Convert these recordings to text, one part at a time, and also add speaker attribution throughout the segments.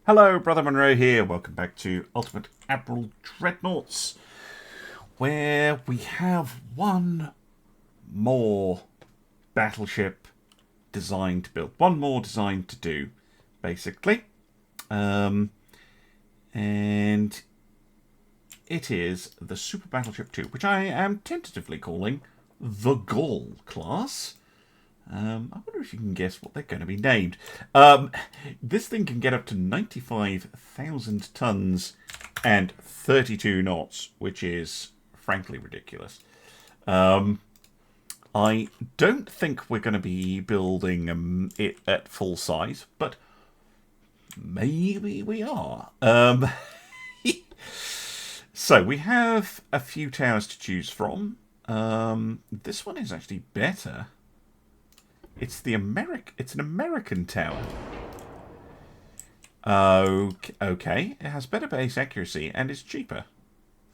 Speaker 1: Hello, Brother Monroe here. Welcome back to Ultimate Admiral Dreadnoughts, where we have one more battleship designed to build. One more designed to do, basically. And it is the Super Battleship 2, which I am tentatively calling the Gaul class. I wonder if you can guess what they're going to be named. This thing can get up to 95,000 tons and 32 knots, which is frankly ridiculous. I don't think we're going to be building it at full size, but maybe we are. So we have a few towers to choose from. This one is actually better. It's an American tower. Okay. It has better base accuracy and is cheaper.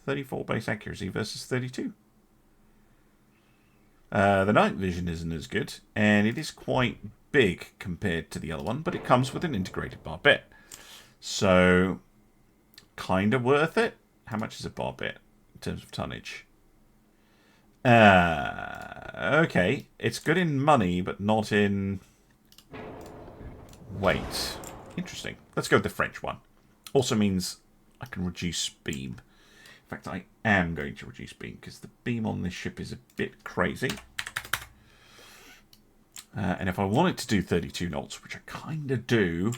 Speaker 1: 34 base accuracy versus 32. The night vision isn't as good, and it is quite big compared to the other one, but it comes with an integrated barbette. So, kind of worth it. How much is a barbette in terms of tonnage? Okay. It's good in money, but not in weight. Interesting. Let's go with the French one. Also means I can reduce beam. In fact, I am going to reduce beam, because the beam on this ship is a bit crazy. And if I want it to do 32 knots, which I kind of do,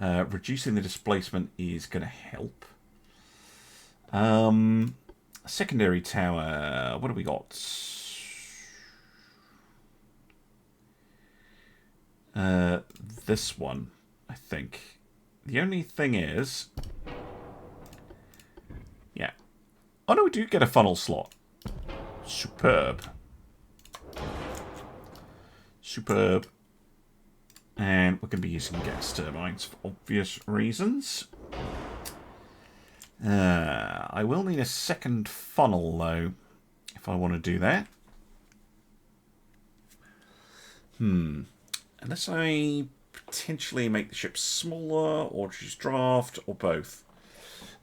Speaker 1: reducing the displacement is going to help. Secondary tower, what do we got? This one, I think. The only thing is... Yeah. Oh no, we do get a funnel slot. Superb. Superb. And we're going to be using gas turbines for obvious reasons. I will need a second funnel, though, if I want to do that. Unless I potentially make the ship smaller, or choose draft, or both.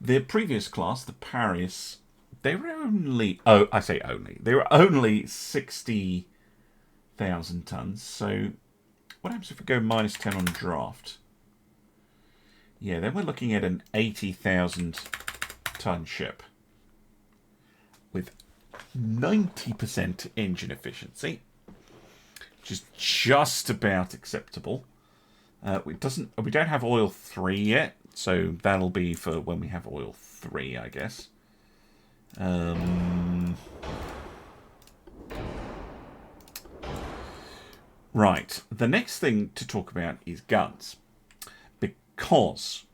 Speaker 1: The previous class, the Paris, they were only... Oh, I say only. They were only 60,000 tons. So, what happens if we go minus 10 on draft? Yeah, then we're looking at an 80,000 ton ship with 90% engine efficiency, which is just about acceptable. We don't have oil 3 yet, so that'll be for when we have oil 3, I guess. Right, the next thing to talk about is guns. Because,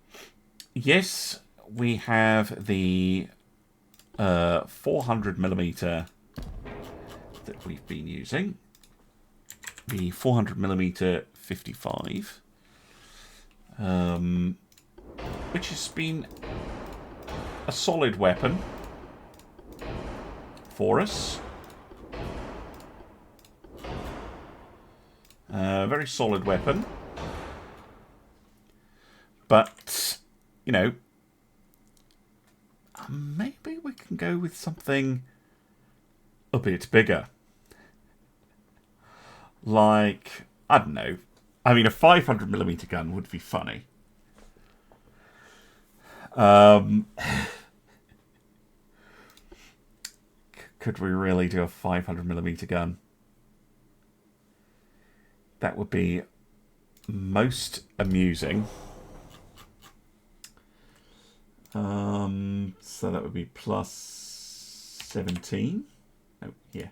Speaker 1: yes, we have the 400mm that we've been using. The 400mm 55. Which has been a solid weapon for us. Very solid weapon. But, you know, maybe we can go with something a bit bigger. Like, I don't know. I mean, a 500mm gun would be funny. Could we really do a 500mm gun? That would be most amusing. So that would be plus 17. Oh, yeah.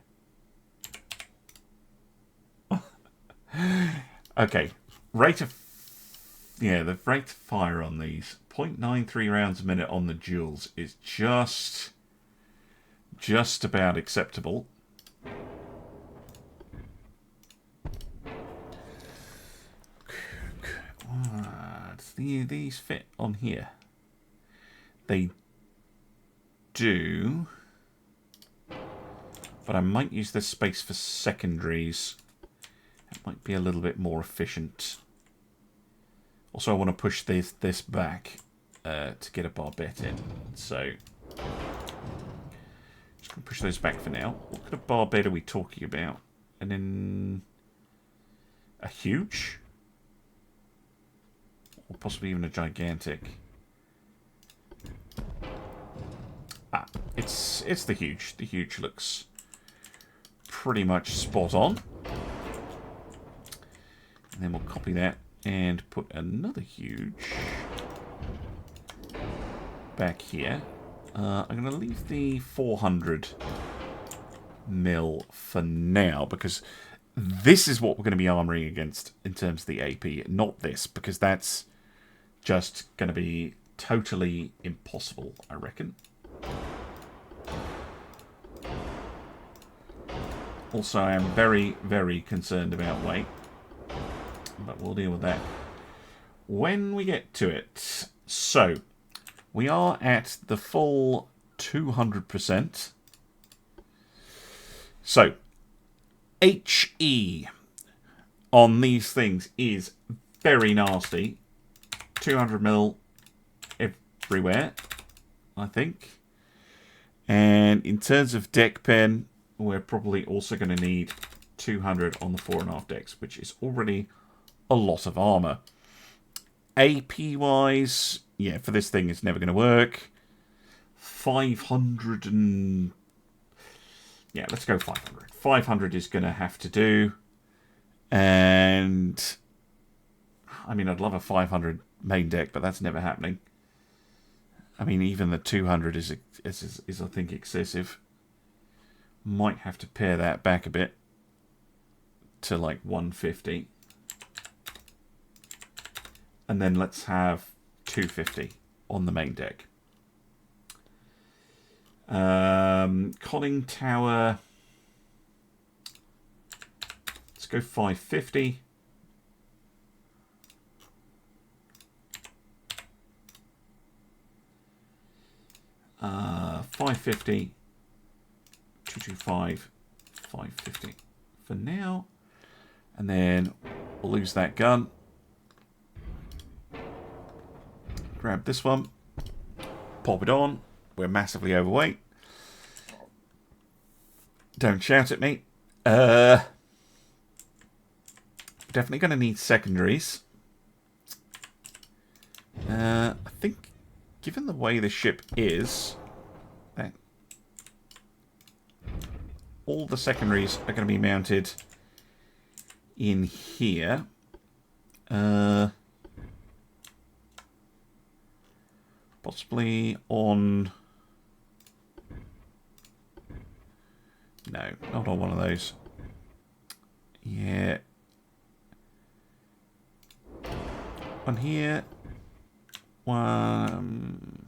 Speaker 1: Okay. Rate of... Yeah, the rate of fire on these. 0.93 rounds a minute on the duels is just about acceptable. Do these fit on here? They do, but I might use this space for secondaries. It might be a little bit more efficient. Also, I want to push this back to get a barbette in. So, just going to push those back for now. What kind of barbette are we talking about? And then a huge? Or possibly even a gigantic? Ah, it's the huge. The huge looks pretty much spot on. And then we'll copy that and put another huge back here. I'm going to leave the 400 mil for now, because this is what we're going to be armoring against in terms of the AP, not this, because that's just going to be totally impossible, I reckon. Also, I am very, very concerned about weight, but we'll deal with that when we get to it. So, we are at the full 200%. So, HE on these things is very nasty. 200 mil everywhere, I think. And in terms of deck pen, we're probably also going to need 200 on the 4.5 decks, which is already a lot of armor. AP-wise, yeah, for this thing, it's never going to work. 500 and... yeah, let's go 500. 500 is going to have to do. And... I mean, I'd love a 500 main deck, but that's never happening. I mean, even the 200 is I think, excessive. Might have to pare that back a bit to like 150. And then let's have 250 on the main deck. Conning Tower. Let's go 550. Uh, 550. 225, 550 for now, and then we'll lose that gun. Grab this one, pop it on. We're massively overweight. Don't shout at me. Definitely going to need secondaries. I think, given the way the ship is, all the secondaries are going to be mounted in here. Possibly on... no, not on one of those. Yeah. On here. One...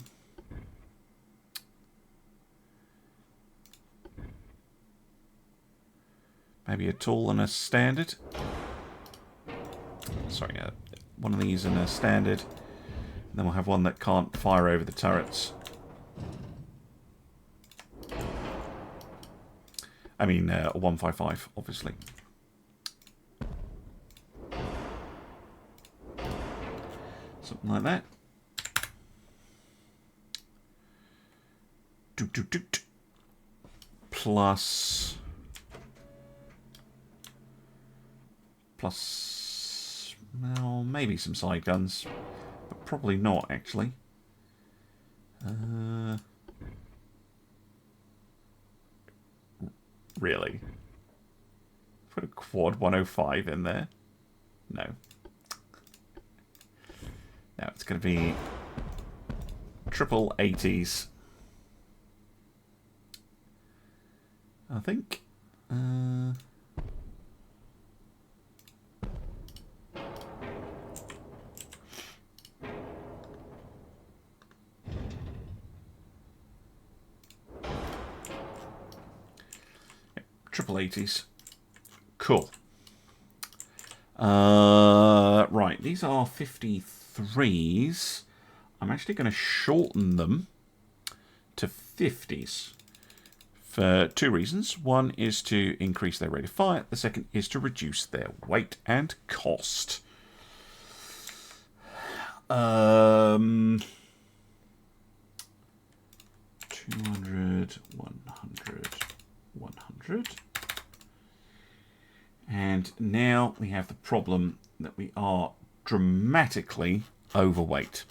Speaker 1: maybe a tall and a standard. Sorry, one of these and a standard. And then we'll have one that can't fire over the turrets. I mean, a 155, obviously. Something like that. Plus... well, maybe some side guns, but probably not, actually. Really? Put a quad 105 in there? No. Now it's going to be triple 80s. I think. Triple 80s. Cool. Right, these are 53s. I'm actually going to shorten them to 50s for two reasons. One is to increase their rate of fire. The second is to reduce their weight and cost. 200, 100, 100. And now we have the problem that we are dramatically overweight.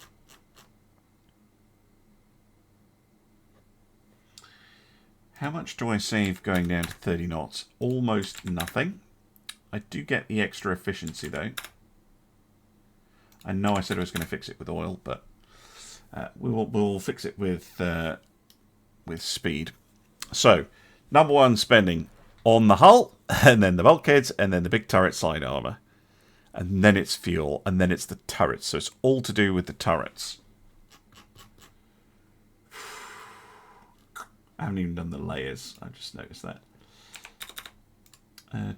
Speaker 1: How much do I save going down to 30 knots? Almost nothing. I do get the extra efficiency though. I know I said I was going to fix it with oil, but we'll fix it with speed. So, number one spending on the hull, and then the bulkheads, and then the big turret side armor. And then it's fuel, and then it's the turrets. So it's all to do with the turrets. I haven't even done the layers. I just noticed that.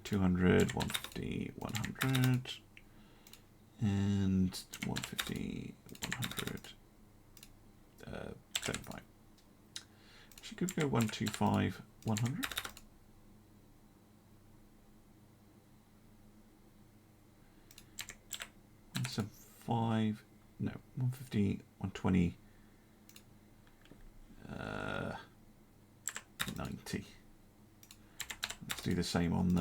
Speaker 1: 200, 150, 100. And 150, 100. 75. Actually, could we go 125, 100? Five, no, 150, 120, 90. Let's do the same on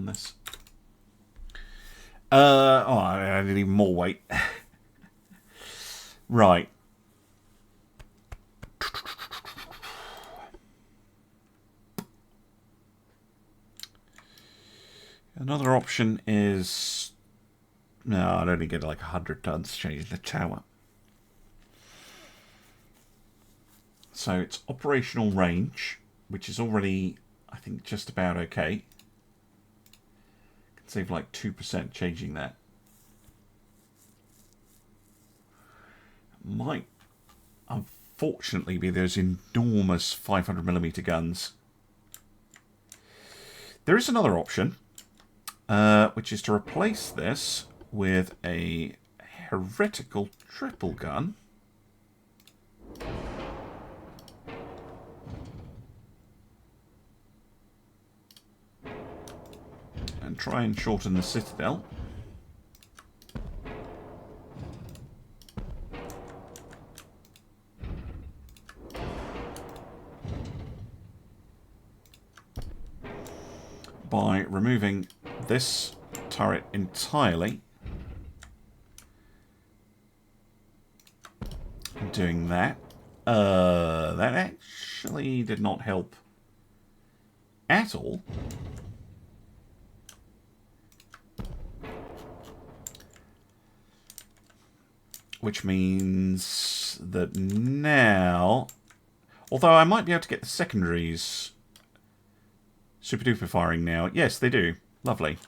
Speaker 1: this. Oh, I need even more weight. Right. Another option is... No, I'd only get like 100 tons changing the tower. So it's operational range, which is already, I think, just about okay. Can save like 2% changing that. Might, unfortunately, be those enormous 500mm guns. There is another option, which is to replace this with a heretical triple gun. And try and shorten the citadel. By removing this turret entirely. Doing that. That actually did not help at all. Which means that now, although I might be able to get the secondaries super duper firing now. Yes, they do. Lovely.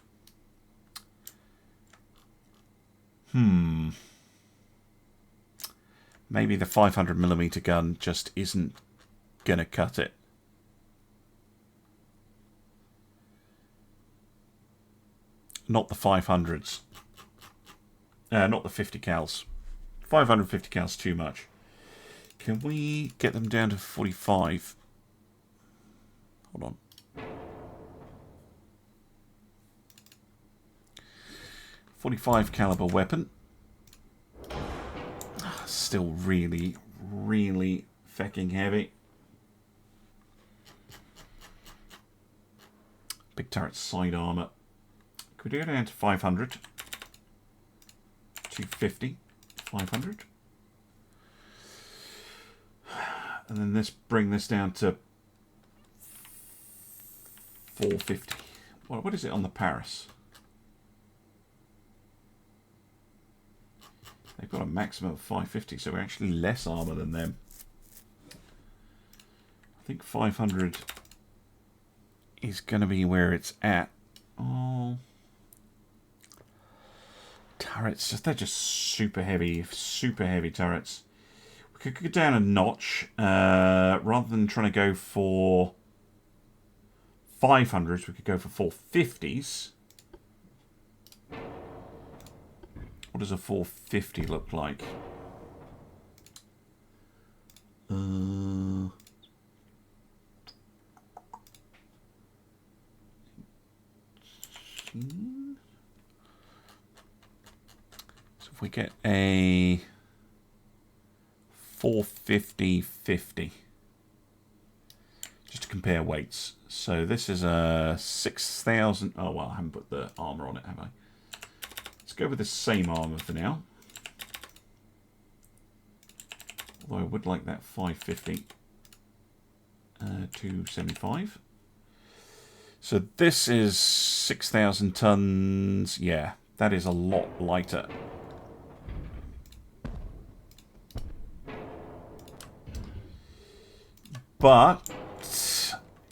Speaker 1: Maybe the 500mm gun just isn't going to cut it. Not the 500s. Not the 50 cals. 550 cals too much. Can we get them down to 45? Hold on. .45 caliber weapon. Still really, really fecking heavy. Big turret side armor. Could we go down to 500? 250, 500. And then bring this down to 450. What is it on the Paris? They've got a maximum of 550, so we're actually less armor than them. I think 500 is going to be where it's at. Oh, turrets, they're just super heavy turrets. We could go down a notch, rather than trying to go for 500s, we could go for 450s. What does a 450 look like? So if we get a 450/50. Just to compare weights. So this is a 6,000. Oh, well, I haven't put the armour on it, have I? Let's go with the same armour for now. Although I would like that 550 to 75. So this is 6,000 tons. Yeah, that is a lot lighter. But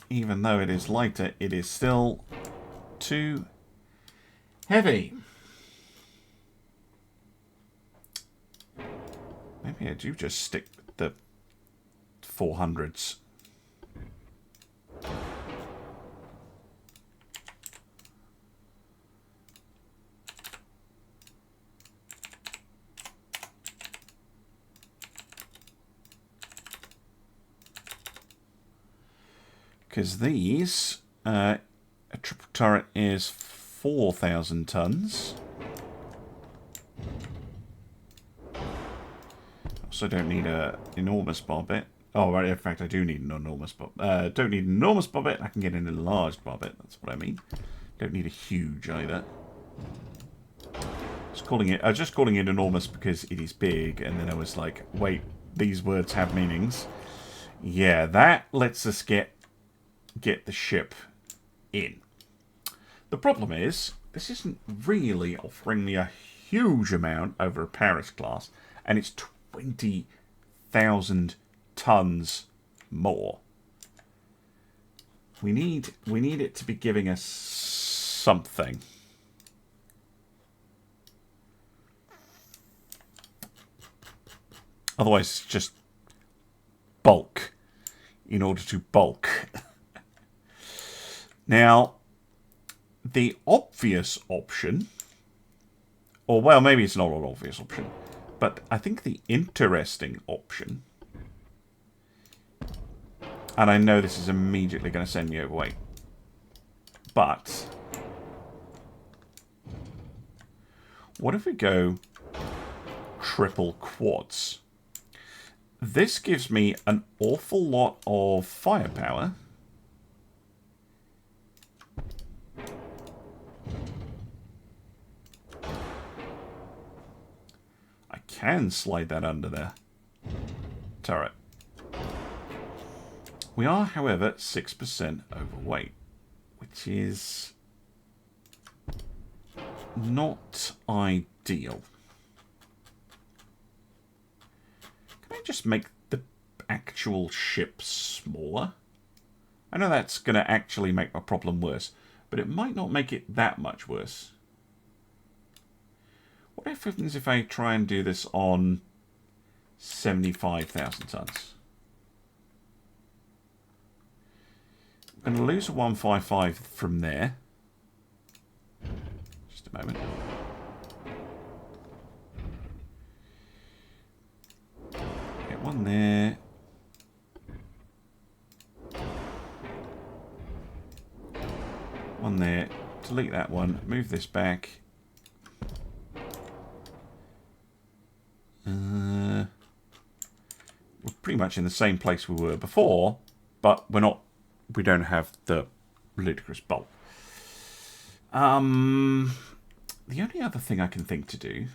Speaker 1: even though it is lighter, it is still too heavy. Maybe I do just stick with the 400s. Because these, a triple turret is 4,000 tons. Also don't need an enormous barbette. Oh, right, in fact, I do need an enormous barbette. Don't need an enormous barbette, I can get an enlarged barbette, that's what I mean. Don't need a huge either. I was just calling it enormous because it is big, and then I was like, wait, these words have meanings. Yeah, that lets us get the ship in. The problem is, this isn't really offering me a huge amount over a Paris class, and it's 20,000 tons more. We need it to be giving us something. Otherwise, it's just bulk in order to bulk. Now, the obvious option, or well, maybe it's not an obvious option, but I think the interesting option, and I know this is immediately going to send me overweight, but what if we go triple quads? This gives me an awful lot of firepower. I can slide that under the turret. We are, however, 6% overweight, which is not ideal. Can I just make the actual ship smaller? I know that's going to actually make my problem worse, but it might not make it that much worse. What happens if I try and do this on 75,000 tons? I'm going to lose a 155 from there. Just a moment. Get one there. One there. Delete that one. Move this back. We're pretty much in the same place we were before, but we're not. We don't have the ludicrous bulk. The only other thing I can think to do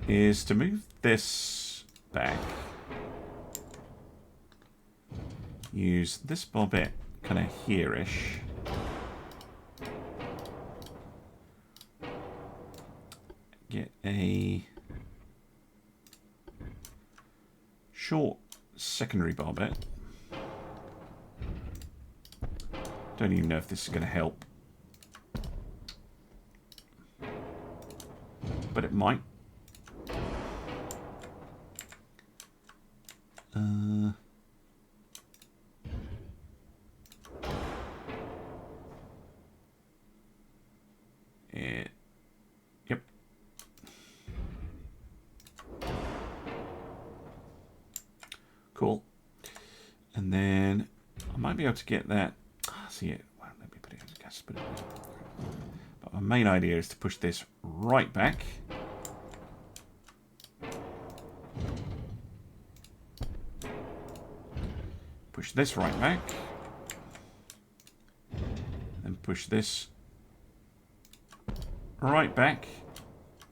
Speaker 1: is to move this back. Use this barbette kind of here-ish. Get a short secondary barbette. Don't even know if this is going to help. But it might. Yep. Cool. And then I might be able to get that. See it. Well, let me put it in gas. But my main idea is to push this right back. push this right back. Then push this right back.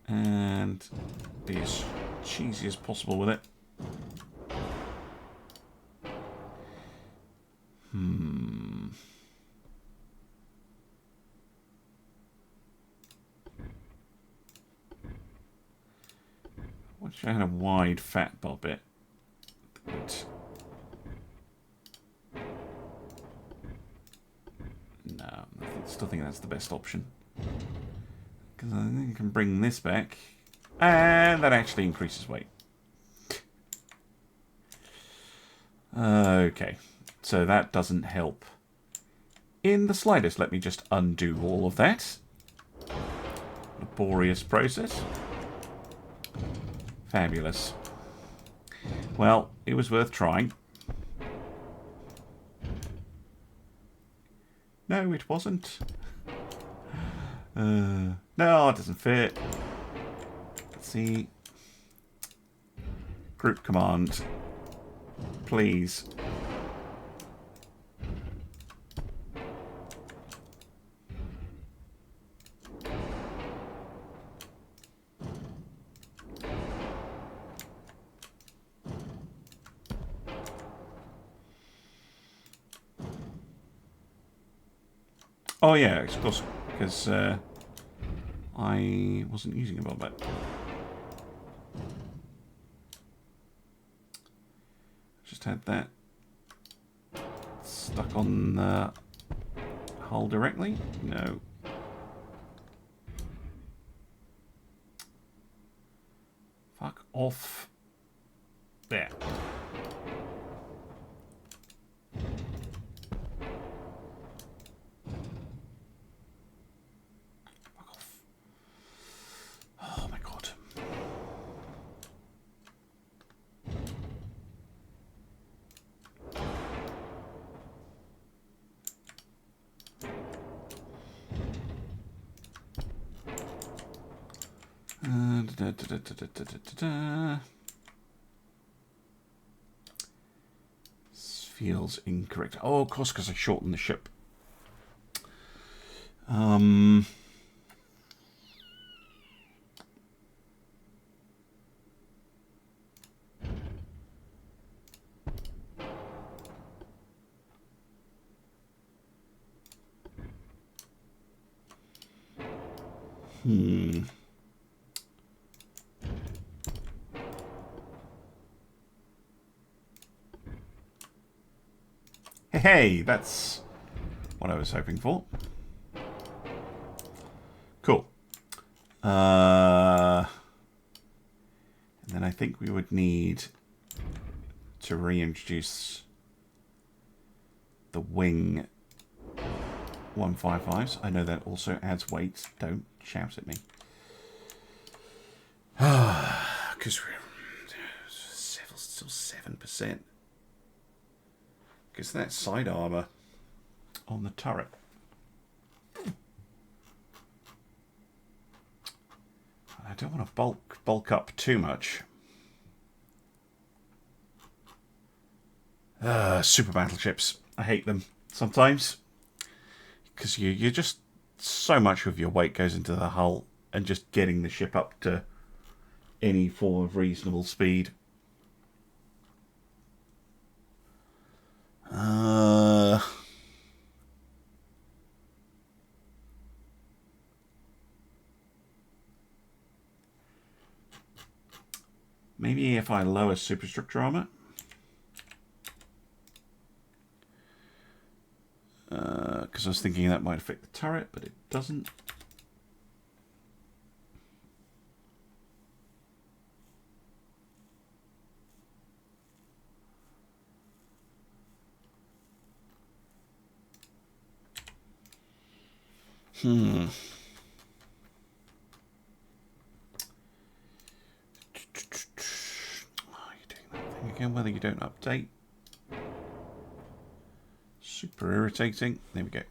Speaker 1: And be as cheesy as possible with it. Wish I had a wide fat bar bit. But no, I still think that's the best option. Because I think I can bring this back. And that actually increases weight. Okay. So that doesn't help in the slightest. Let me just undo all of that. Laborious process. Fabulous. Well, it was worth trying. No, it wasn't. No, it doesn't fit. Let's see. Group command. Please. Oh yeah, of course, because I wasn't using a bomb. Just had that stuck on the hull directly. No. Fuck off. There. This feels incorrect. Oh, of course, because I shortened the ship. Hey, that's what I was hoping for. Cool. And then I think we would need to reintroduce the wing 155s. I know that also adds weight. Don't shout at me. Because we're still 7%. Because that side armor on the turret. I don't want to bulk up too much. Super battleships. I hate them sometimes. Because you just... So much of your weight goes into the hull. And just getting the ship up to any form of reasonable speed. Maybe if I lower superstructure armor. Because I was thinking that might affect the turret, but it doesn't. Oh, you're doing that thing again, whether you don't update. Super irritating. There we go.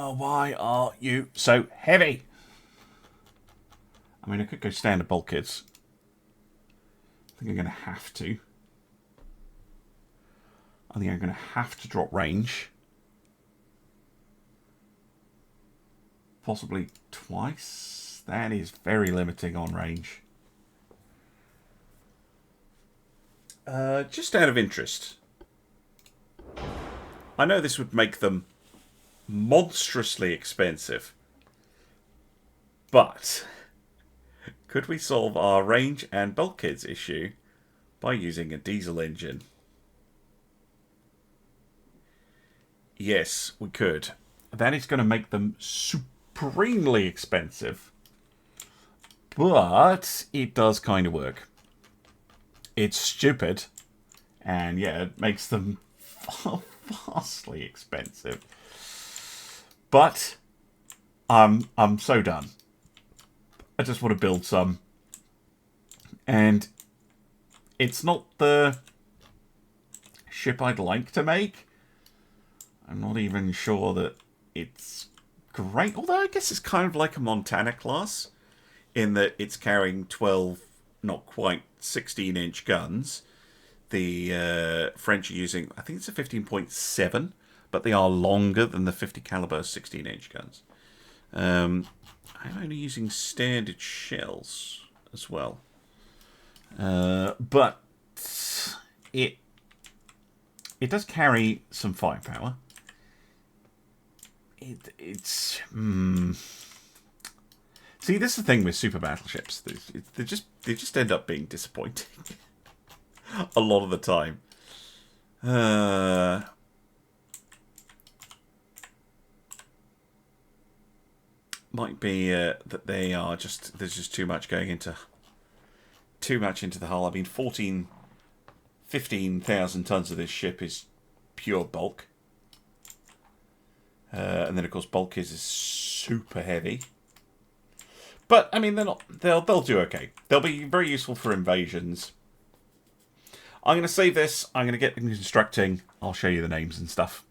Speaker 1: Oh, why are you so heavy? I mean, I could go standard bulkheads. I think I'm going to have to. I think I'm going to have to drop range. Possibly twice. That is very limiting on range. Just out of interest. I know this would make them monstrously expensive. But could we solve our range and bulkheads issue by using a diesel engine? Yes, we could. That is going to make them supremely expensive. But it does kind of work. It's stupid. And yeah, it makes them vastly expensive. But I'm so done. I just want to build some. And it's not the ship I'd like to make. I'm not even sure that it's great. Although I guess it's kind of like a Montana class. In that it's carrying 12, not quite 16-inch guns. The French are using, I think it's a 15.7. But they are longer than the 50 caliber 16-inch guns. I'm only using standard shells as well. But it does carry some firepower. It's see, this is the thing with super battleships. They just end up being disappointing a lot of the time. Might be that they are just, there's just too much going into the hull. I mean, 15,000 tons of this ship is pure bulk, and then of course bulkheads is super heavy. But I mean, they're not. They'll do okay. They'll be very useful for invasions. I'm going to save this. I'm going to get them constructing. I'll show you the names and stuff.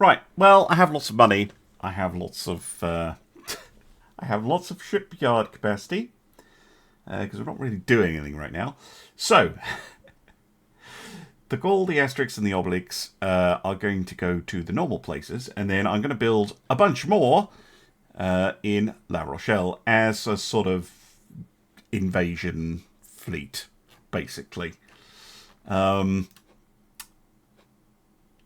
Speaker 1: Right, well, I have lots of money. I have lots of shipyard capacity because we're not really doing anything right now. So, the Gaul, the Asterix, and the Obelix are going to go to the normal places, and then I'm going to build a bunch more in La Rochelle as a sort of invasion fleet, basically.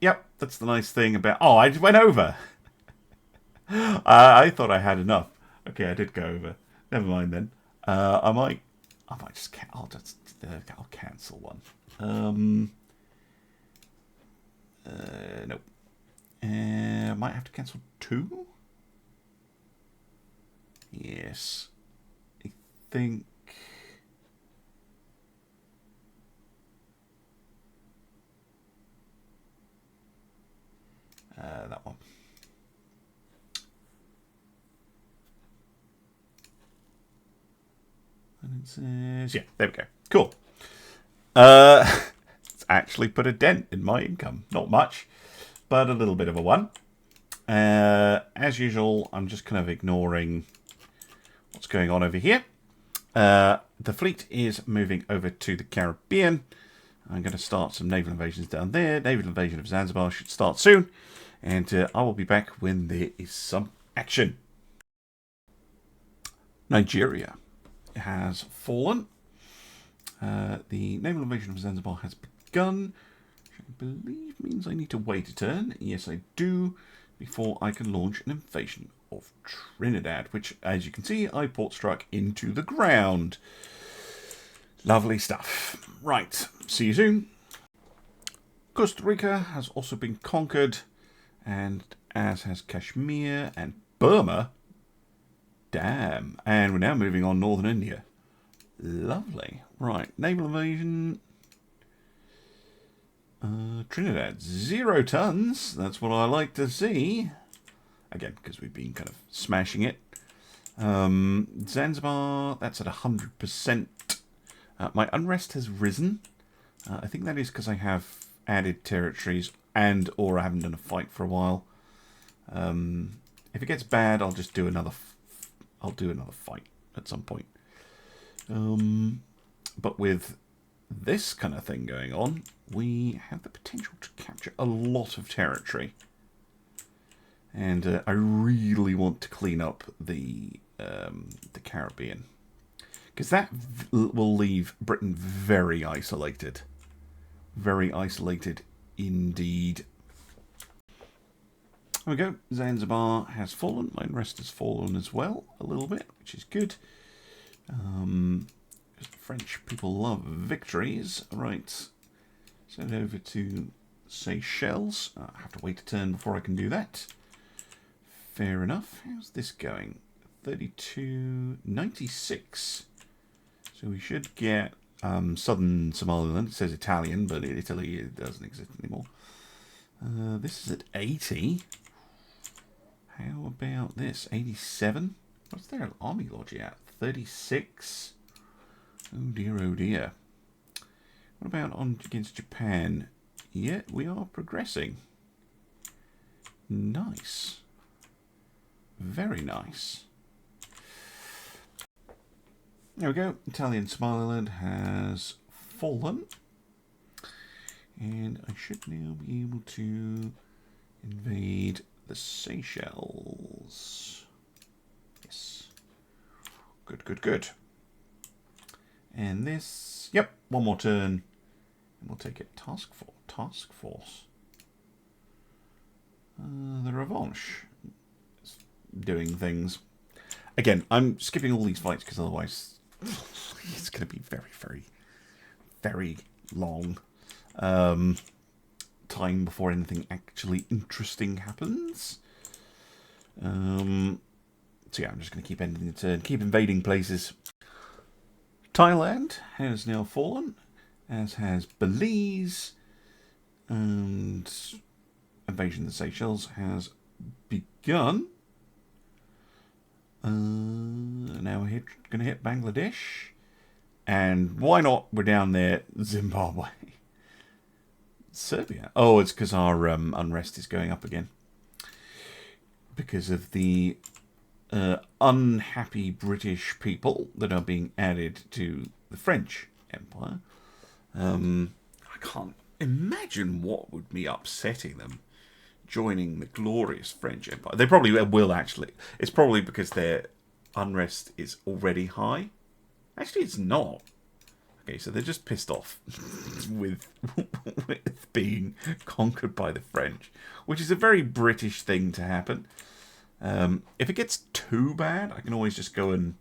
Speaker 1: Yep, that's the nice thing about... Oh, I went over. I thought I had enough. Okay, I did go over. Never mind then. I might just... I'll cancel one. Nope. Might have to cancel 2. Yes. I think... that one. And it says, yeah, there we go. Cool. It's actually put a dent in my income. Not much, but a little bit of a one. As usual, I'm just kind of ignoring what's going on over here. The fleet is moving over to the Caribbean. I'm going to start some naval invasions down there. Naval invasion of Zanzibar should start soon. And I will be back when there is some action. Nigeria has fallen. The naval invasion of Zanzibar has begun. Which I believe means I need to wait a turn. Yes, I do. Before I can launch an invasion of Trinidad. Which, as you can see, I port struck into the ground. Lovely stuff. Right. See you soon. Costa Rica has also been conquered. And as has Kashmir and Burma. Damn. And we're now moving on northern India. Lovely. Right. Naval invasion. Trinidad. 0 tons. That's what I like to see. Again, because we've been kind of smashing it. Zanzibar. That's at 100%. My unrest has risen. I think that is because I have added territories and or I haven't done a fight for a while. If it gets bad, I'll just do another. I'll do another fight at some point. But with this kind of thing going on, we have the potential to capture a lot of territory. And I really want to clean up the Caribbean. Because that will leave Britain very isolated. Very isolated indeed. There we go. Zanzibar has fallen. My rest has fallen as well, a little bit, which is good. French people love victories. Right. Send over to Seychelles. I have to wait a turn before I can do that. Fair enough. How's this going? 32.96. So we should get southern Somaliland. It says Italian, but in Italy it doesn't exist anymore. This is at 80. How about this? 87. What's their army lodge at? 36. Oh dear, oh dear. What about on against Japan? Yeah, we are progressing. Nice. Very nice. There we go. Italian Somaliland has fallen. And I should now be able to invade the Seychelles. Yes. Good, good, good. And this, yep, one more turn. And we'll take it. Task force. The Revanche. It's doing things. Again, I'm skipping all these fights because otherwise it's going to be very, very, very long time before anything actually interesting happens. So yeah, I'm just going to keep ending the turn, keep invading places. Thailand has now fallen, as has Belize, and invasion of the Seychelles has begun. Now we're going to hit Bangladesh, and why not? We're down there, Zimbabwe. Serbia. Oh, it's because our unrest is going up again. Because of the unhappy British people that are being added to the French Empire. I can't imagine what would be upsetting them joining the glorious French Empire. They probably will, actually. It's probably because their unrest is already high. Actually, it's not. Okay, so they're just pissed off with being conquered by the French, which is a very British thing to happen. If it gets too bad, I can always just go and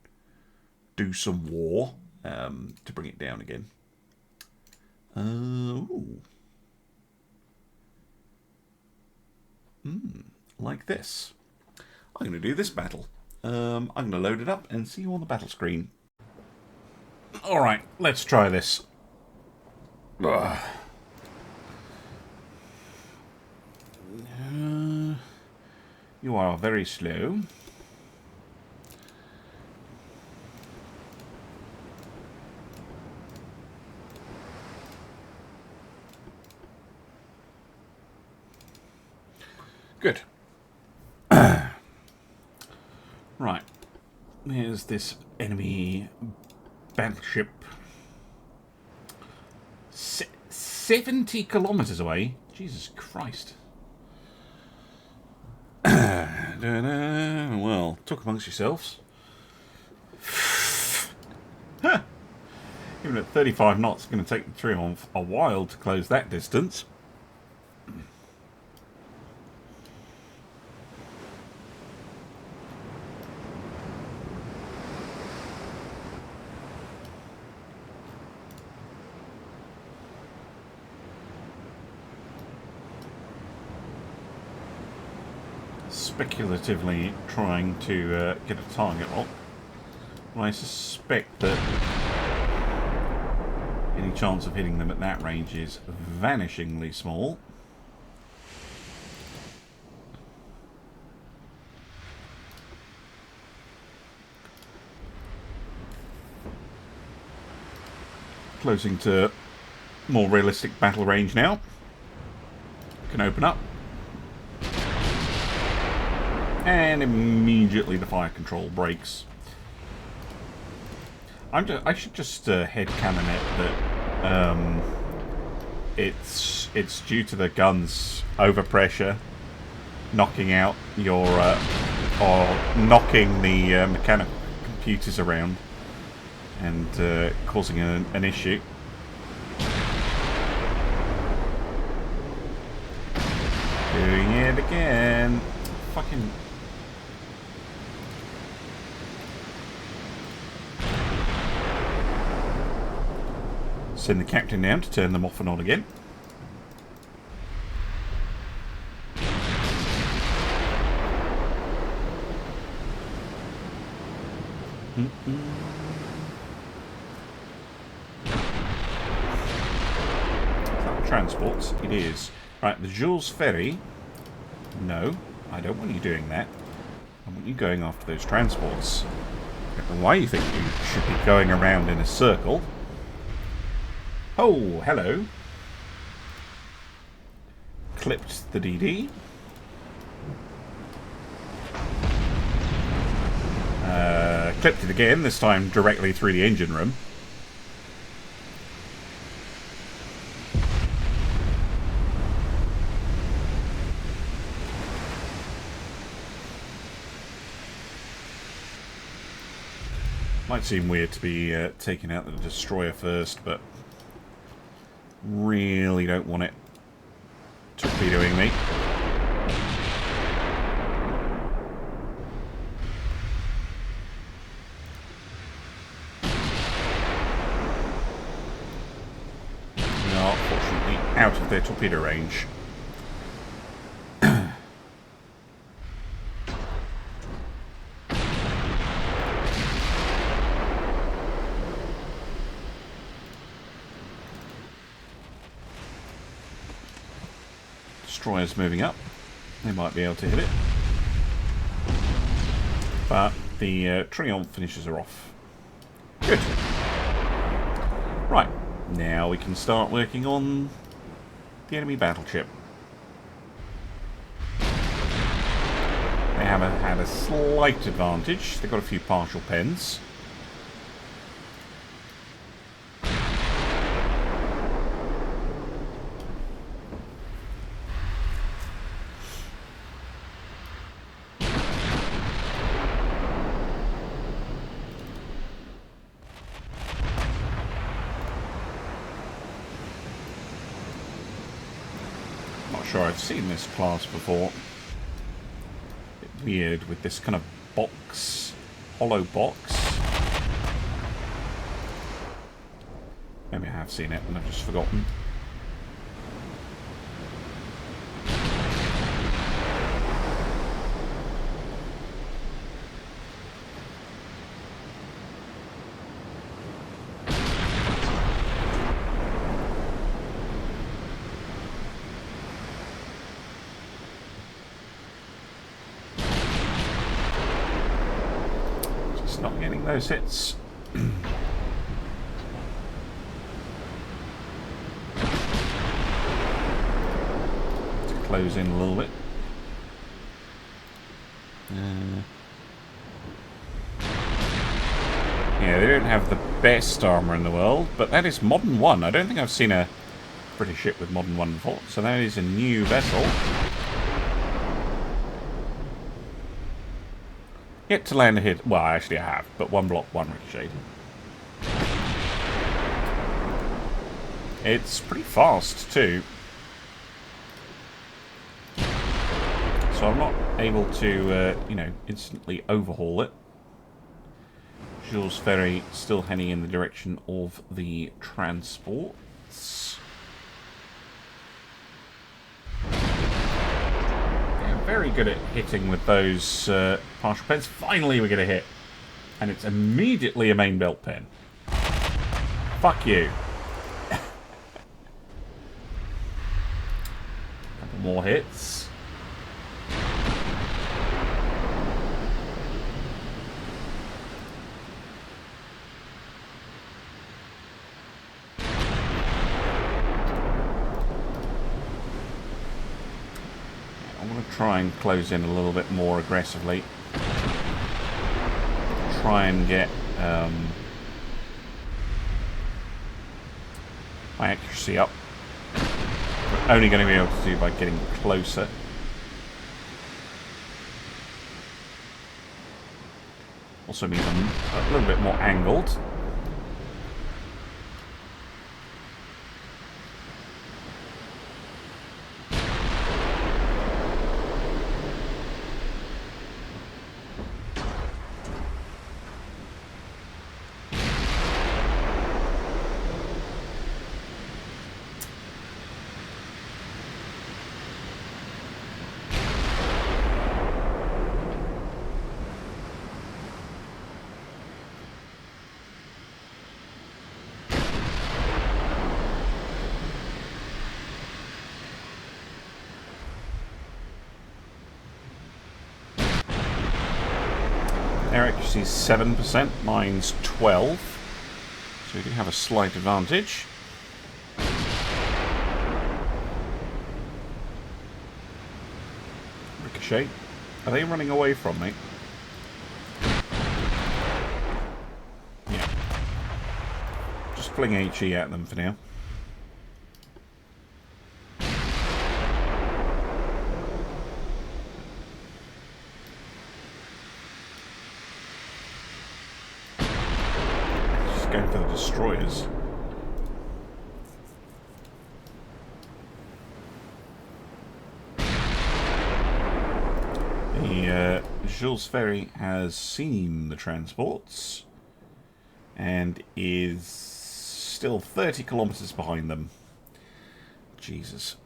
Speaker 1: do some war to bring it down again. Like this. I'm going to do this battle. I'm going to load it up and see you on the battle screen. Alright, let's try this. You are very slow. Good. Right. Here's this enemy battleship. 70 kilometers away? Jesus Christ. Well, talk amongst yourselves. Even at 35 knots, it's going to take the Triumph a while to close that distance. Speculatively trying to get a target lock. Well, I suspect that any chance of hitting them at that range is vanishingly small. Closing to more realistic battle range now. can open up. And immediately the fire control breaks. I should just head cannon it that it's due to the guns overpressure knocking out your or knocking the mechanical computers around and causing an issue. Doing it again. Fucking. Send the captain down to turn them off and on again. Transports, it is. Right, the Jules Ferry. No, I don't want you doing that. I want you going after those transports. I don't know why you think you should be going around in a circle. Oh, hello. Clipped the DD. Clipped it again, this time directly through the engine room. Might seem weird to be taking out the destroyer first, but really don't want it torpedoing me. No, fortunately out of their torpedo range. Destroyers moving up. They might be able to hit it. But the Triomphe finishes her off. Good. Right. Now we can start working on the enemy battleship. They have had a slight advantage. They've got a few partial pens. Sure, I've seen this class before. A bit weird with this kind of box, hollow box. Maybe I have seen it and I've just forgotten. Not getting those hits. To close in a little bit. Yeah, they don't have the best armour in the world, but that is Modern 1. I don't think I've seen a British ship with Modern 1 before, so that is a new vessel. Yet to land a hit. Well, actually I have, but one block, one ricochet. It's pretty fast too. So I'm not able to, you know, instantly overhaul it. Jules Ferry still heading in the direction of the transports. Very good at hitting with those partial pens. Finally we get a hit. And it's immediately a main belt pen. Fuck you. Couple more hits. try and close in a little bit more aggressively. Try and get my accuracy up. We're only going to be able to do by getting closer. Also means I'm a little bit more angled. Their accuracy is 7%, mine's 12%. So we do have a slight advantage. Ricochet. Are they running away from me? Yeah. Just fling HE at them for now. Going for the destroyers. The Jules Ferry has seen the transports and is still 30 kilometers behind them. Jesus.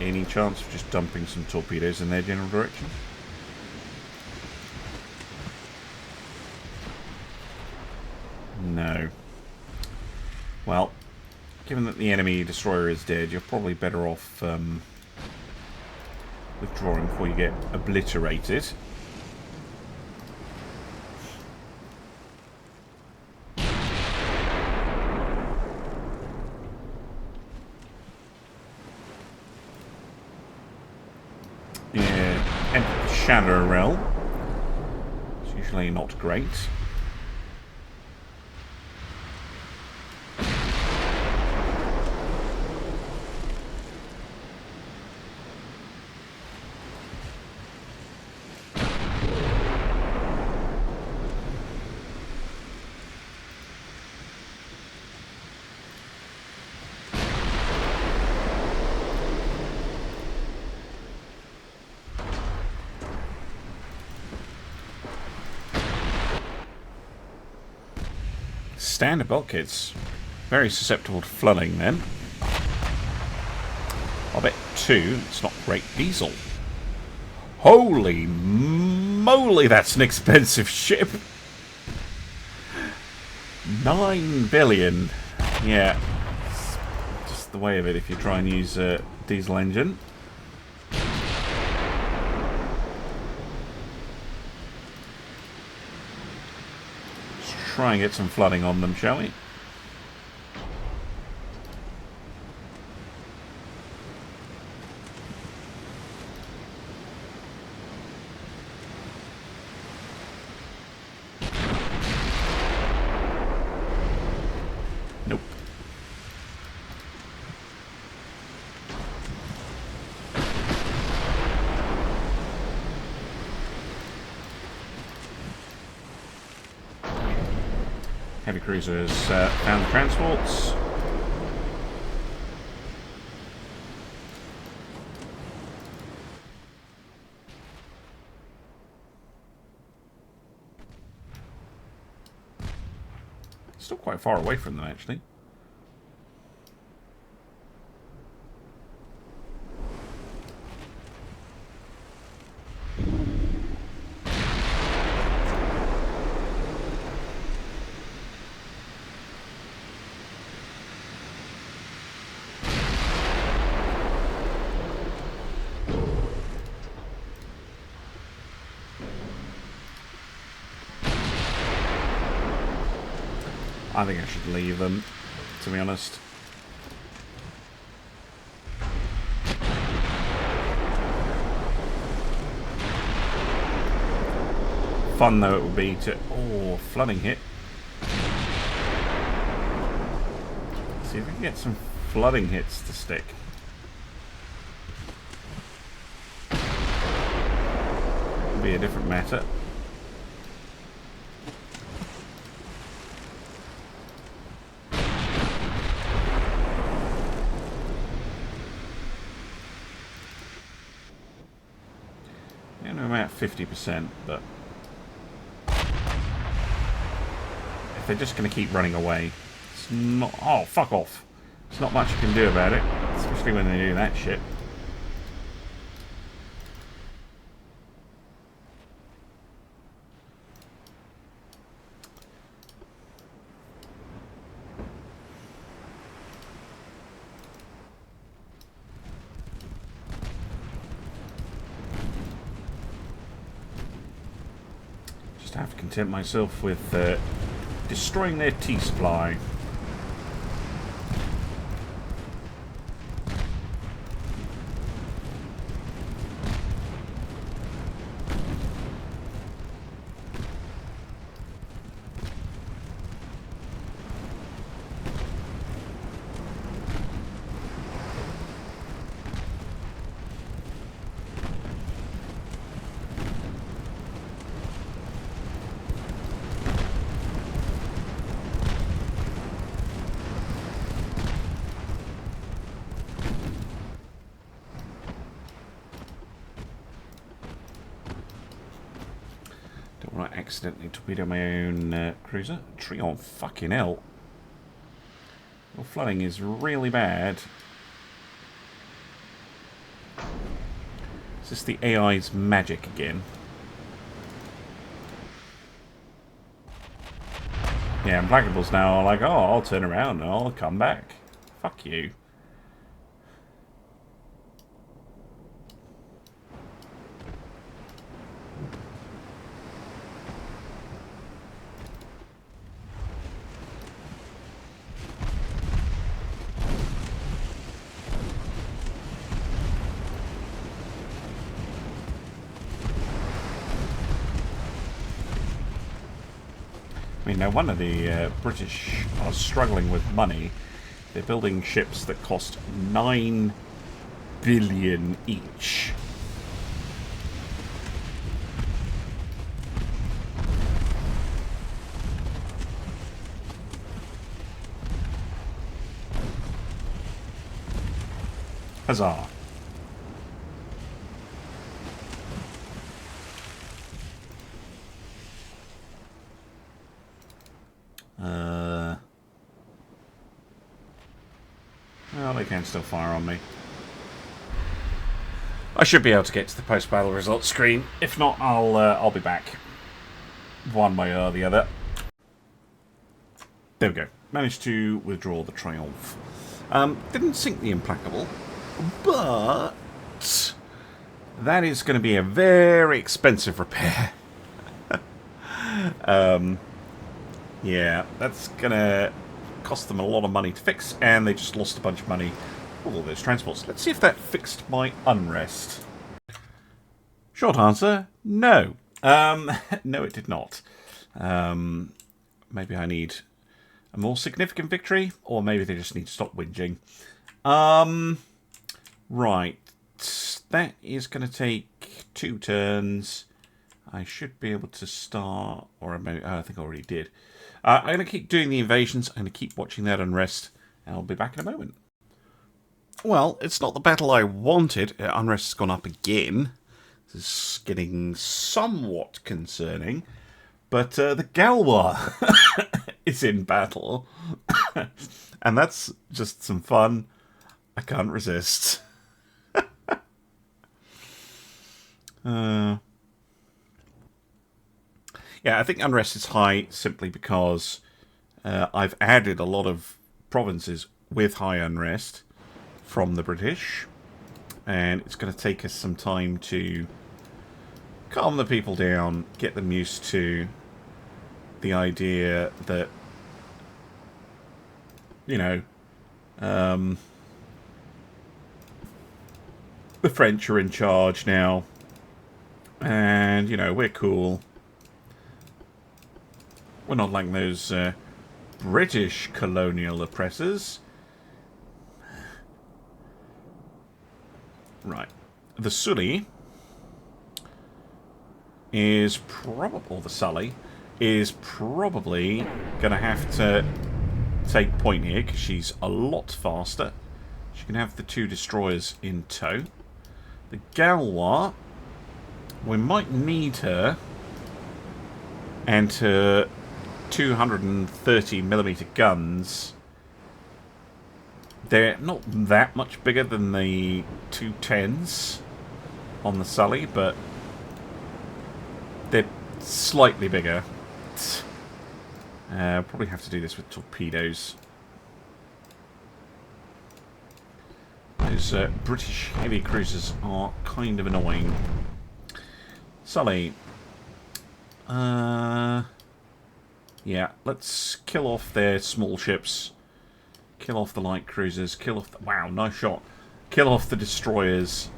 Speaker 1: Any chance of just dumping some torpedoes in their general direction? No. Well, given that the enemy destroyer is dead, you're probably better off withdrawing before you get obliterated. Shadow Realm. It's usually not great. Standard bulkheads. Very susceptible to flooding then. I'll bet 2. It's not great diesel. Holy moly, that's an expensive ship. 9 billion. Yeah. It's just the way of it if you try and use a diesel engine. Try and get some flooding on them, shall we? Nope. Heavy cruisers found the transports. Still quite far away from them, actually. I think I should leave them, to be honest. Fun though it would be to... Oh, flooding hit. See if we can get some flooding hits to stick. It'll be a different matter. Yeah, no, I'm at 50%, but if they're just going to keep running away, it's not... Oh, fuck off. There's not much you can do about it, especially when they do that shit. Just have to content myself with destroying their tea supply. Accidentally torpedo my own cruiser. Triumph, fucking hell. Well, flooding is really bad. Is this the AI's magic again? Yeah, Implacables now are like, oh, I'll turn around and I'll come back. Fuck you. I mean, now one of the British are struggling with money. They're building ships that cost 9 billion each. Huzzah. Well, they can still fire on me. I should be able to get to the post-battle results screen. If not, I'll be back. One way or the other. There we go. Managed to withdraw the Triumph. Didn't sink the Implacable, but that is going to be a very expensive repair. Yeah, that's going to cost them a lot of money to fix, and they just lost a bunch of money with all those transports. Let's see if that fixed my unrest. Short answer, no. No, it did not. Maybe I need a more significant victory, or maybe they just need to stop whinging. Right. That is going to take 2 turns. I should be able to start, or maybe, I think I already did. I'm going to keep doing the invasions. I'm going to keep watching that unrest, and I'll be back in a moment. Well, it's not the battle I wanted. Unrest has gone up again. This is getting somewhat concerning. But the Gaul is in battle. And that's just some fun. I can't resist. Yeah, I think unrest is high simply because I've added a lot of provinces with high unrest from the British. And it's going to take us some time to calm the people down, get them used to the idea that you know, the French are in charge now. And, you know, we're cool. We're not like those British colonial oppressors. Right. The Sully is probably, or the Sully, is probably going to have to take point here because she's a lot faster. She can have the 2 destroyers in tow. The Gaul, we might need her and her 230mm guns. They're not that much bigger than the 210s on the Sully, but they're slightly bigger. Probably have to do this with torpedoes. Those British heavy cruisers are kind of annoying. Sully. Yeah, let's kill off their small ships. Kill off the light cruisers. Kill off the... Wow, nice shot. Kill off the destroyers.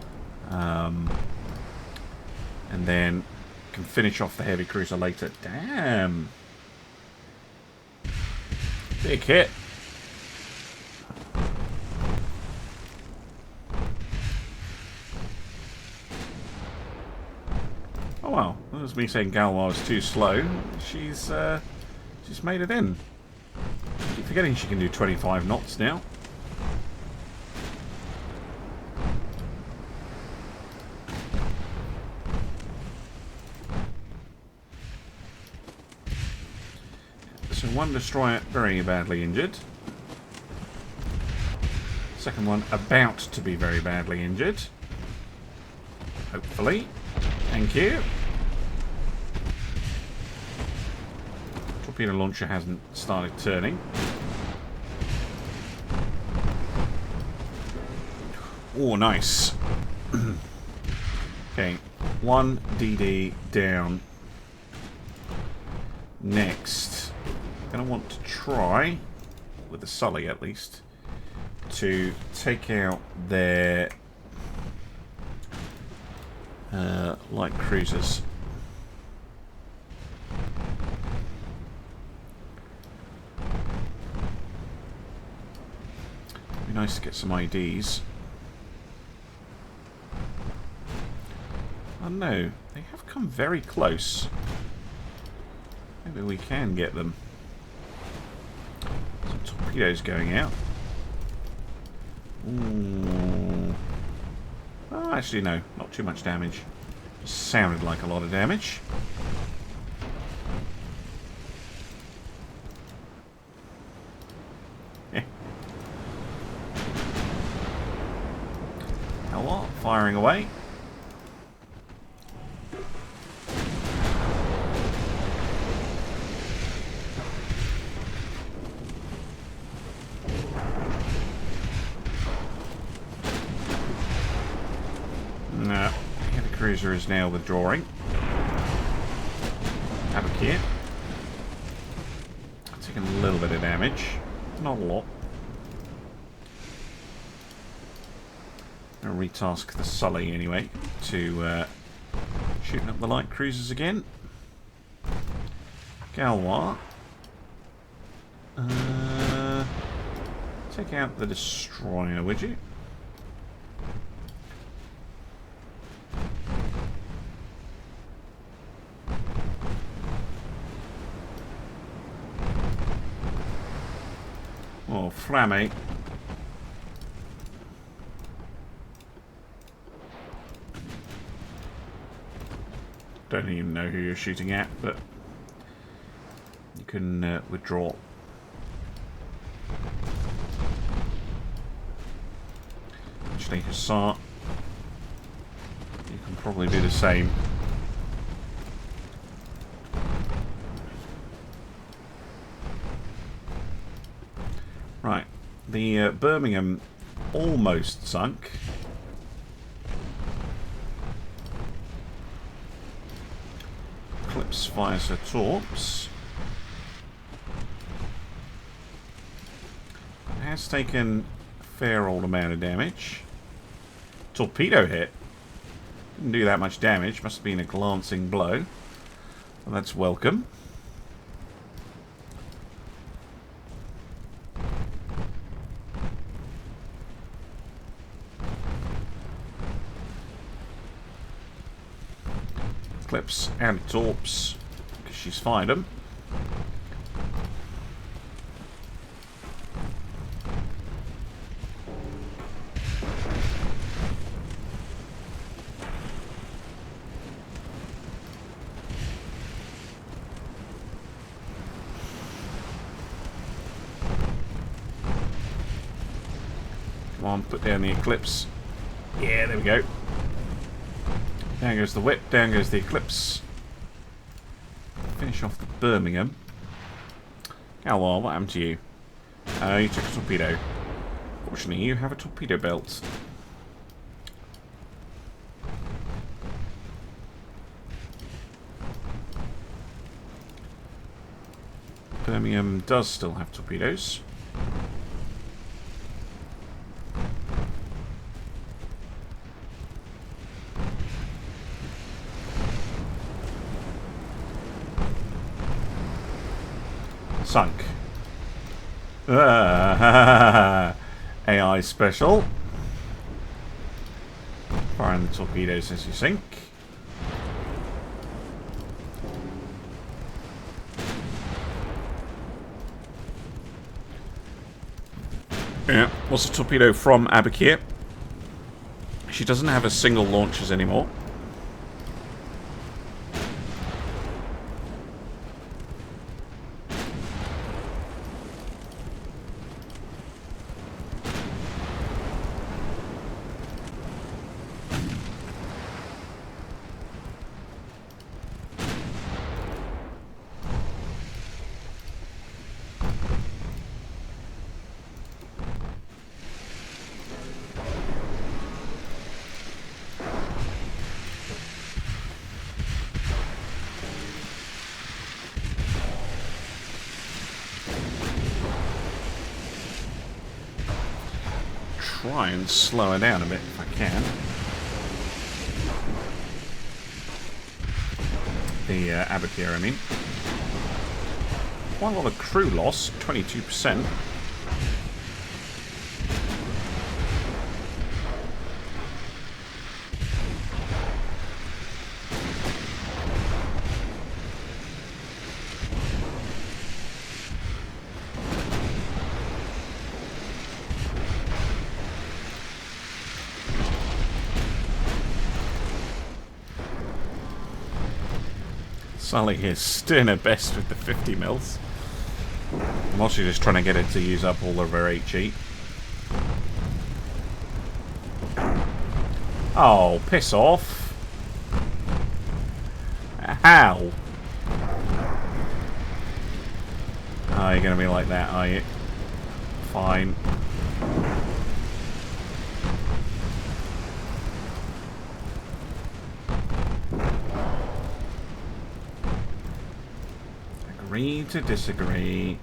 Speaker 1: And then can finish off the heavy cruiser later. Damn. Big hit. Oh wow, that was me saying Galwa was too slow. She's made it in. I keep forgetting she can do 25 knots now. So one destroyer very badly injured. Second one about to be very badly injured. Hopefully. Thank you. Torpedo launcher hasn't started turning. Oh, nice. Okay, 1 DD down. Next, I'm going to want to try, with the Sully at least, to take out their light cruisers. Be nice to get some IDs. Oh no, they have come very close. Maybe we can get them. Some torpedoes going out. Ooh. Oh, actually no, not too much damage. Just sounded like a lot of damage. Hell, firing away. No, the cruiser is now withdrawing. Have a kit. Taking a little bit of damage, not a lot. I'll retask the Sully anyway to shooting up the light cruisers again. Galwa. Take out the destroyer, would you? Oh, Flammy. Don't even know who you're shooting at, but you can withdraw. Actually, Hussar, you can probably do the same. Right, the Birmingham almost sunk. Eclipse fires her torps. That's taken a fair old amount of damage. Torpedo hit. Didn't do that much damage. Must have been a glancing blow. Well, that's welcome. Clips and torps, because she's fired them. Come on, put down the Eclipse. Yeah, there we go. Down goes the whip, down goes the Eclipse. Finish off the Birmingham. Gaul, what happened to you? You took a torpedo. Fortunately, you have a torpedo belt. Birmingham does still have torpedoes. Sunk. AI special. Firing the torpedoes as you sink. Yeah, what's a torpedo from Abakir? She doesn't have a single launchers anymore. Try and slow her down a bit if I can. The Abakir, I mean. Quite a lot of crew loss, 22%. Sully is doing her best with the 50 mils. I'm also just trying to get it to use up all of her HE. Oh, piss off. How? Oh, you're going to be like that, are you? Fine. Agree to disagree.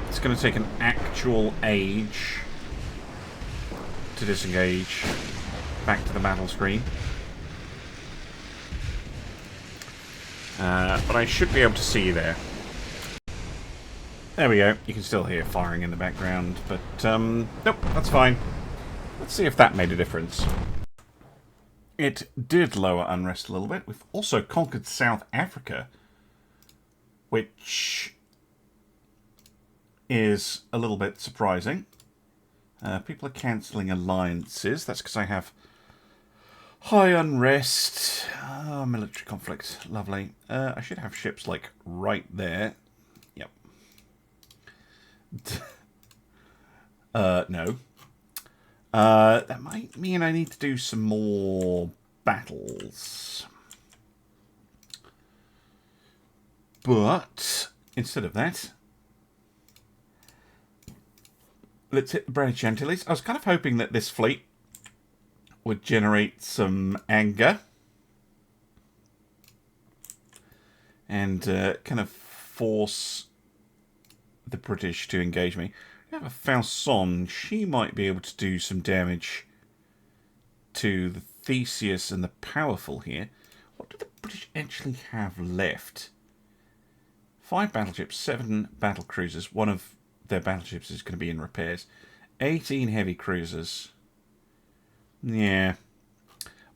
Speaker 1: It's going to take an actual age to disengage back to the battle screen. But I should be able to see you there. There we go. You can still hear firing in the background, but nope, that's fine. Let's see if that made a difference. It did lower unrest a little bit. We've also conquered South Africa, which is a little bit surprising. People are cancelling alliances. That's because I have high unrest. Oh, military conflict. Lovely. I should have ships like right there. Yep. No. That might mean I need to do some more battles. But instead of that, let's hit the British Antilles. I was kind of hoping that this fleet would generate some anger. and kind of force the British to engage me. We have a Falcon. She might be able to do some damage to the Theseus and the Powerful here. What do the British actually have left? 5 battleships, 7 battle cruisers. One of their battleships is going to be in repairs. 18 heavy cruisers. Yeah.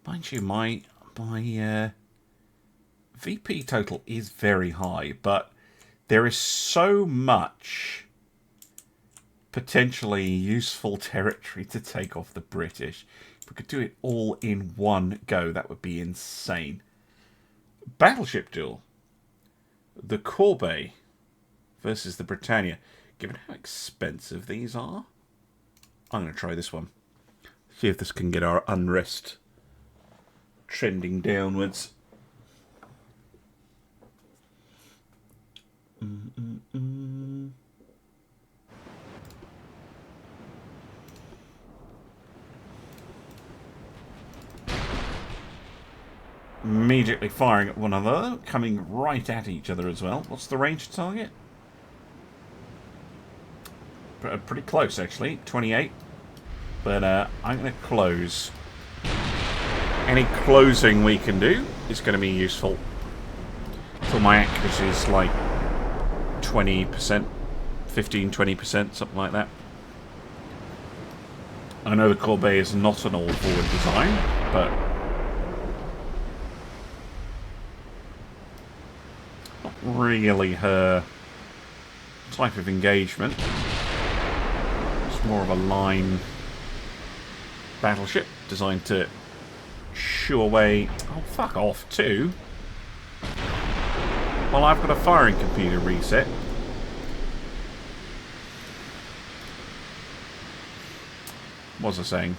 Speaker 1: Mind you, my VP total is very high, but there is so much potentially useful territory to take off the British. If we could do it all in one go, that would be insane. Battleship duel. The Corbeil versus the Britannia. Given how expensive these are, I'm going to try this one. See if this can get our unrest trending downwards. Immediately firing at one another, coming right at each other as well. What's the range target? Pretty close, actually. 28. But I'm going to close. Any closing we can do is going to be useful. So my accuracy is like 20%, 15-20%, something like that. I know the Corbeil is not an all-forward design, but not really her type of engagement. It's more of a line battleship designed to shoo away. Oh, fuck off, too. Well, I've got a firing computer reset. What was I saying?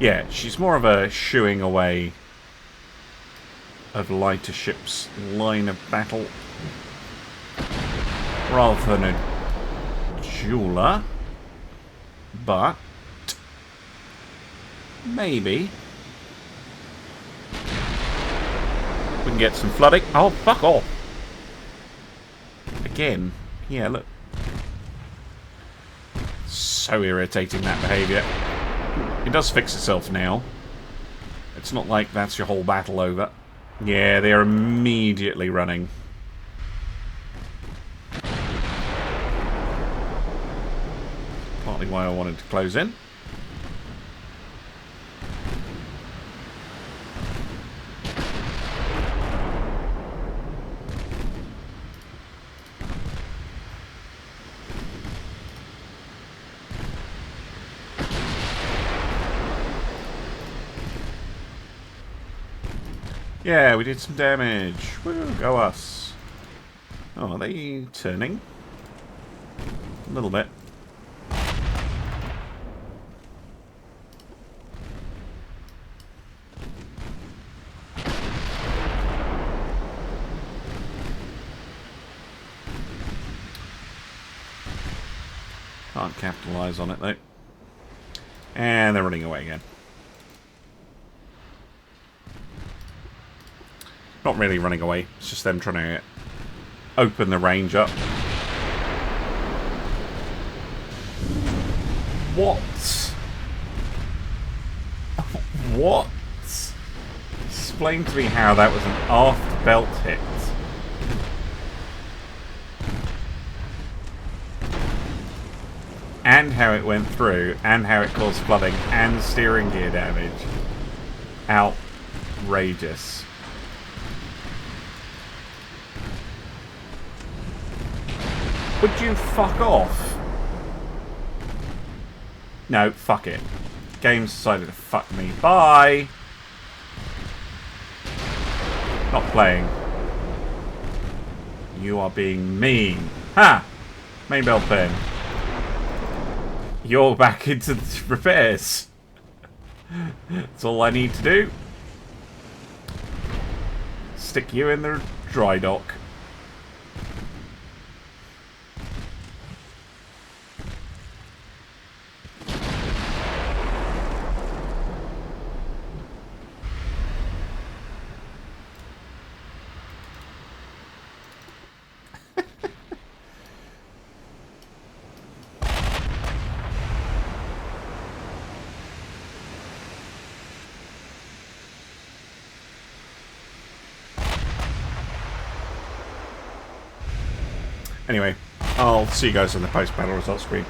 Speaker 1: Yeah, she's more of a shooing away of lighter ships' line of battle rather than a jeweler. But maybe we can get some flooding. Oh, fuck off. Again. Yeah, look. So irritating, that behaviour. It does fix itself now. It's not like that's your whole battle over. Yeah, they're immediately running. Partly why I wanted to close in. Yeah, we did some damage. Woo, go us. Oh, are they turning? A little bit. Can't capitalise on it though. And they're running away again. Not really running away, it's just them trying to open the range up. What? What? Explain to me how that was an aft belt hit. And how it went through, and how it caused flooding, and steering gear damage. Outrageous. Would you fuck off? No, fuck it. Game's decided to fuck me. Bye! Not playing. You are being mean. Ha! Main bell pin. You're back into the repairs. That's all I need to do. Stick you in the dry dock. Anyway, I'll see you guys on the post-battle results screen.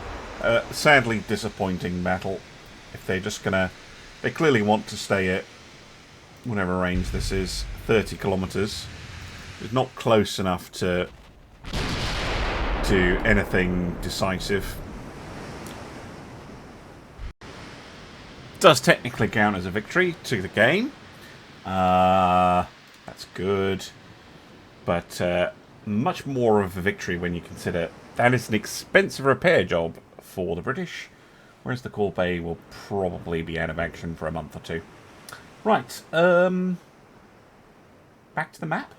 Speaker 1: Sadly disappointing battle. If they're just gonna... They clearly want to stay at whatever range this is, 30 kilometers. It's not close enough to anything decisive. Does technically count as a victory to the game. That's good. But much more of a victory when you consider that is an expensive repair job for the British, whereas the Corbeil will probably be out of action for a month or two. Right, back to the map.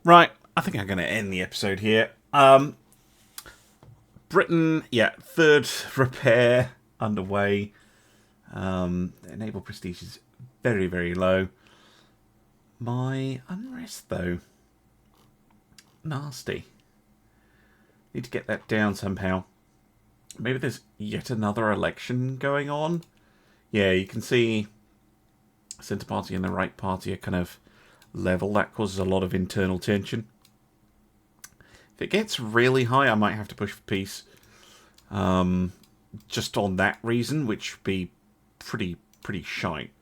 Speaker 1: Right, I think I'm going to end the episode here. Britain, yeah, third repair underway. Naval prestige is very, very low. My unrest, though, nasty. Need to get that down somehow. Maybe there's yet another election going on. Yeah, you can see Centre Party and the Right Party are kind of level. That causes a lot of internal tension. If it gets really high, I might have to push for peace. Just on that reason, which would be pretty shite.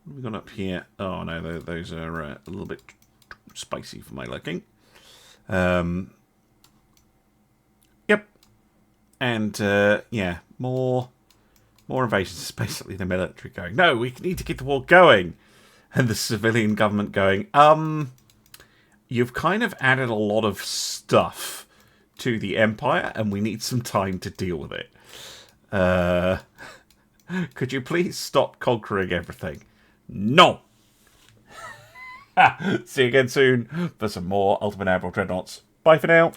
Speaker 1: What have we got up here? Oh no, those are a little bit spicy for my liking. Yep. And yeah, more invasions. Is basically the military going, no, we need to keep the war going, and the civilian government going, you've kind of added a lot of stuff to the empire, and we need some time to deal with it. Could you please stop conquering everything? No! See you again soon for some more Ultimate Admiral Dreadnoughts. Bye for now.